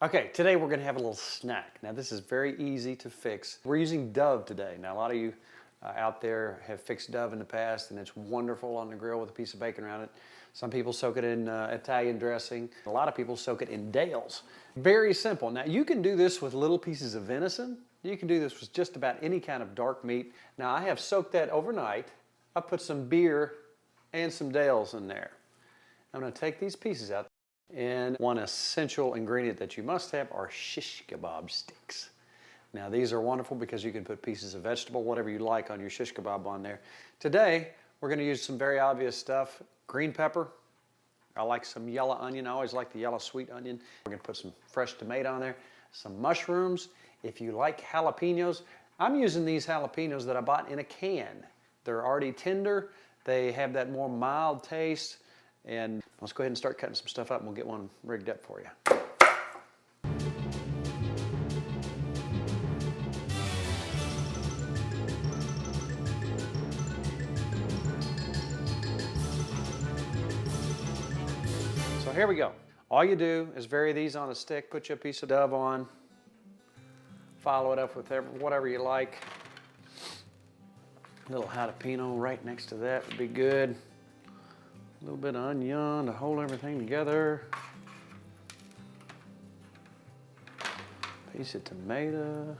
Okay, today we're gonna have a little snack. Now this is very easy to fix. We're using Dove today. Now a lot of you out there have fixed Dove in the past and it's wonderful on the grill with a piece of bacon around it. Some people soak it in Italian dressing. A lot of people soak it in Dale's. Very simple. Now you can do this with little pieces of venison. You can do this with just about any kind of dark meat. Now I have soaked that overnight. I put some beer and some Dale's in there. I'm gonna take these pieces out. And one essential ingredient that you must have are shish kebab sticks. Now these are wonderful because you can put pieces of vegetable, whatever you like on your shish kebab on there. Today, we're gonna use some very obvious stuff. Green pepper. I like some yellow onion. I always like the yellow sweet onion. We're gonna put some fresh tomato on there. Some mushrooms. If you like jalapenos, I'm using these jalapenos that I bought in a can. They're already tender. They have that more mild taste. And let's go ahead and start cutting some stuff up and we'll get one rigged up for you. So here we go. All you do is vary these on a stick, put you a piece of Dove on, follow it up with whatever you like. A little jalapeno right next to that would be good. A little bit of onion to hold everything together. Piece of tomato,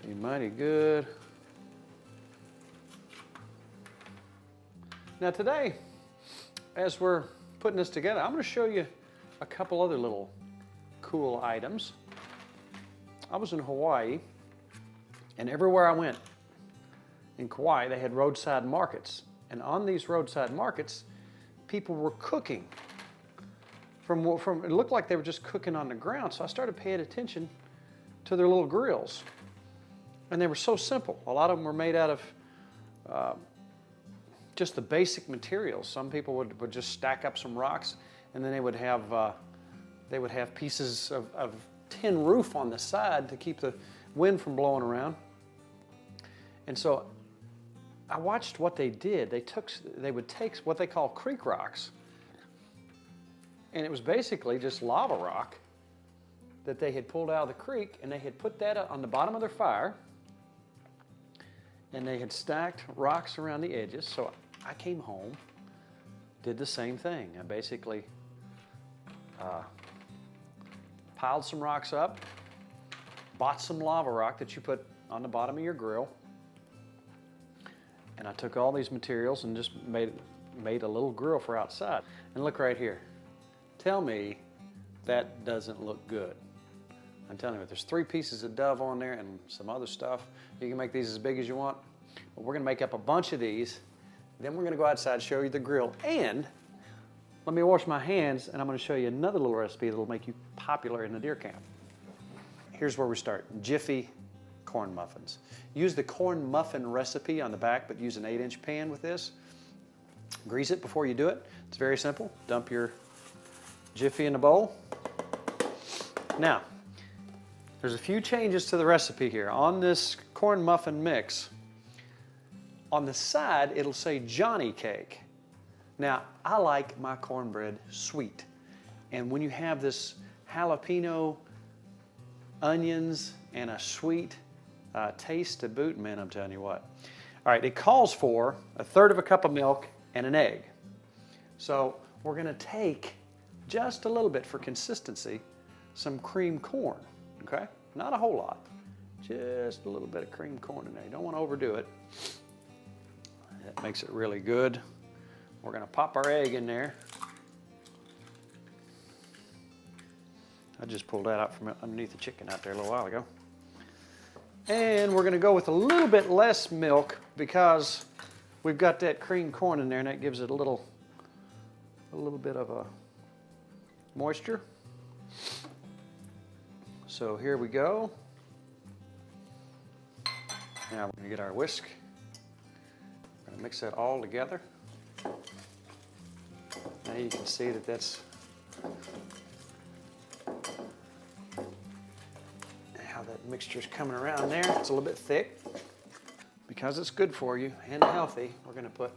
be mighty good. Now today, as we're putting this together, I'm going to show you a couple other little cool items. I was in Hawaii, and everywhere I went in Kauai, they had roadside markets. And on these roadside markets, people were cooking. It looked like they were just cooking on the ground, so I started paying attention to their little grills. And they were so simple. A lot of them were made out of just the basic materials. Some people would just stack up some rocks, and then they would have pieces of tin roof on the side to keep the wind from blowing around. And so I watched what they did. They would take what they call creek rocks, and it was basically just lava rock that they had pulled out of the creek, and they had put that on the bottom of their fire, and they had stacked rocks around the edges. So I came home, did the same thing. I basically piled some rocks up, bought some lava rock that you put on the bottom of your grill, and I took all these materials and just made a little grill for outside. And look right here. Tell me that doesn't look good. I'm telling you, there's 3 pieces of Dove on there and some other stuff. You can make these as big as you want. But we're gonna make up a bunch of these. Then we're gonna go outside, show you the grill. And let me wash my hands, and I'm gonna show you another little recipe that'll make you popular in the deer camp. Here's where we start. Jiffy corn muffins. Use the corn muffin recipe on the back, but use an 8-inch pan with this. Grease it before you do it. It's very simple. Dump your Jiffy in a bowl. Now, there's a few changes to the recipe here. On this corn muffin mix, on the side, it'll say Johnny cake. Now, I like my cornbread sweet. And when you have this jalapeno, onions, and a sweet taste to boot, man, I'm telling you what. All right, it calls for 1/3 cup of milk and an egg. So we're gonna take just a little bit for consistency, some cream corn, okay? Not a whole lot, just a little bit of cream corn in there. You don't wanna overdo it. That makes it really good. We're gonna pop our egg in there. I just pulled that out from underneath the chicken out there a little while ago. And we're gonna go with a little bit less milk because we've got that cream corn in there, and that gives it a little bit of a moisture. So here we go. Now we're gonna get our whisk. We're gonna mix that all together. Now you can see that that's how that mixture's coming around there. It's a little bit thick. Because it's good for you and healthy, we're gonna put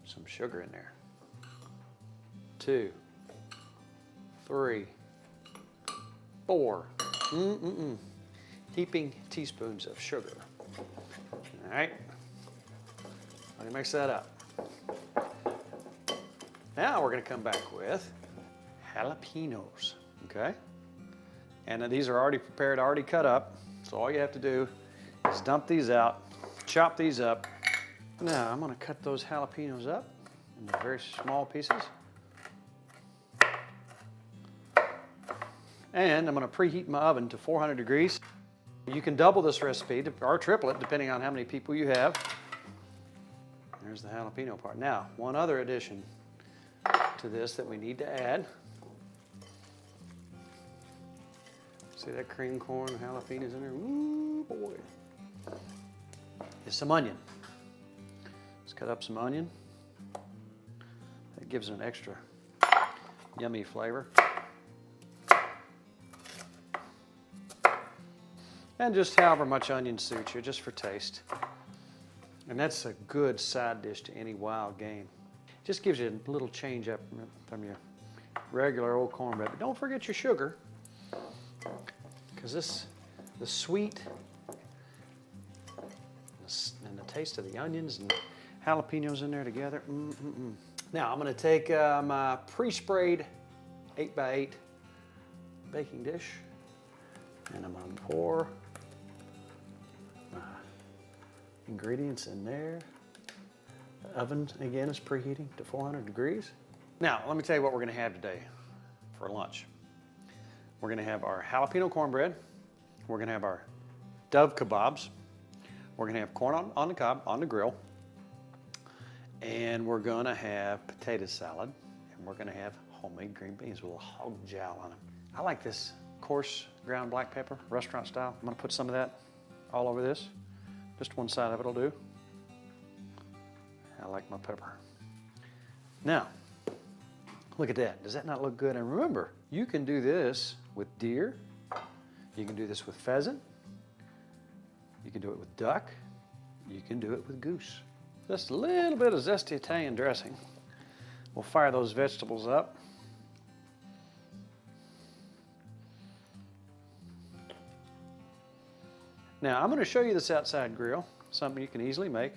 some sugar in there. 2, 3, 4 heaping teaspoons of sugar. All right, let me mix that up. Now we're going to come back with jalapenos, okay? And these are already prepared, already cut up. So all you have to do is dump these out, chop these up. Now I'm going to cut those jalapenos up into very small pieces. And I'm going to preheat my oven to 400 degrees. You can double this recipe or triple it depending on how many people you have. There's the jalapeno part. Now, one other addition to this that we need to add. See that cream corn and jalapenos in there? Ooh, boy. Is some onion. Let's cut up some onion. That gives it an extra yummy flavor. And just however much onion suits you, just for taste. And that's a good side dish to any wild game. Just gives you a little change up from your regular old cornbread. But don't forget your sugar, because the sweet and the taste of the onions and jalapenos in there together. Now I'm going to take my pre-sprayed 8x8 baking dish, and I'm going to pour my ingredients in there. The oven, again, is preheating to 400 degrees. Now, let me tell you what we're going to have today for lunch. We're going to have our jalapeno cornbread. We're going to have our dove kebabs. We're going to have corn on the cob, on the grill. And we're going to have potato salad. And we're going to have homemade green beans with a little hog jowl on them. I like this coarse ground black pepper, restaurant style. I'm going to put some of that all over this. Just one side of it will do. I like my pepper. Now, look at that. Does that not look good? And remember, you can do this with deer. You can do this with pheasant. You can do it with duck. You can do it with goose. Just a little bit of zesty Italian dressing. We'll fire those vegetables up. Now, I'm going to show you this outside grill, something you can easily make.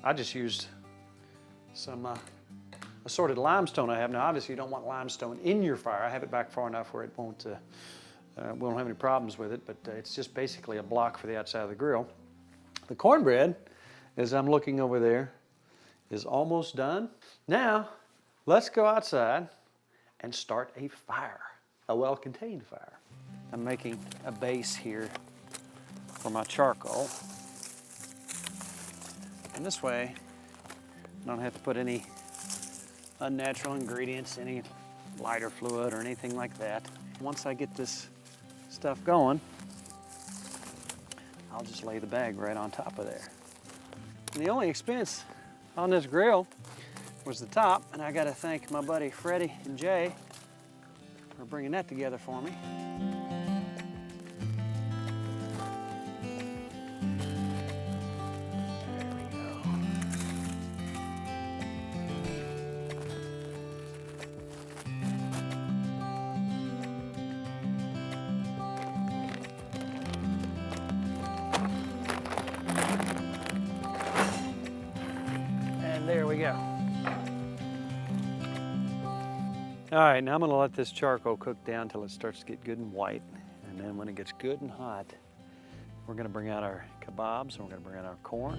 I just used some assorted limestone I have. Now, obviously, you don't want limestone in your fire. I have it back far enough where it won't, we won't have any problems with it, but it's just basically a block for the outside of the grill. The cornbread, as I'm looking over there, is almost done. Now, let's go outside and start a fire, a well-contained fire. I'm making a base here for my charcoal. And this way, I don't have to put any unnatural ingredients, any lighter fluid or anything like that. Once I get this stuff going, I'll just lay the bag right on top of there. And the only expense on this grill was the top, and I gotta thank my buddy Freddie and Jay for bringing that together for me. There we go. All right, now I'm gonna let this charcoal cook down until it starts to get good and white. And then when it gets good and hot, we're gonna bring out our kebabs and we're gonna bring out our corn.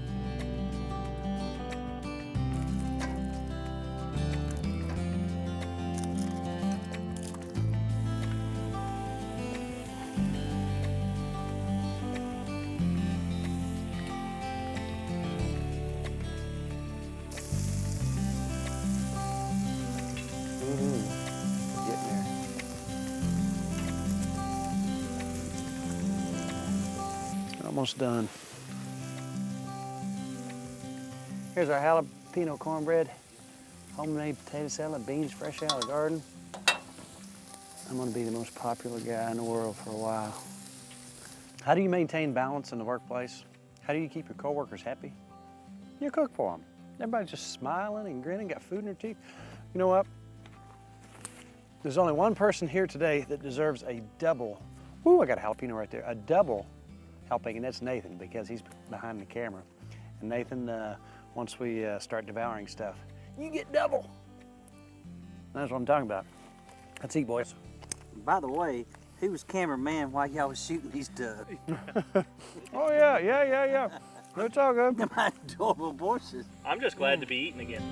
Almost done. Here's our jalapeno cornbread, homemade potato salad, beans fresh out of the garden. I'm gonna be the most popular guy in the world for a while. How do you maintain balance in the workplace? How do you keep your coworkers happy? You cook for them. Everybody's just smiling and grinning, got food in their teeth. You know what? There's only one person here today that deserves a double. Woo, I got a jalapeno right there. A double helping, and that's Nathan, because he's behind the camera. And Nathan, once we start devouring stuff, you get double. That's what I'm talking about. Let's eat, boys. By the way, who was cameraman while y'all was shooting these doves? Oh yeah. It's all good. My adorable voices. I'm just glad to be eating again.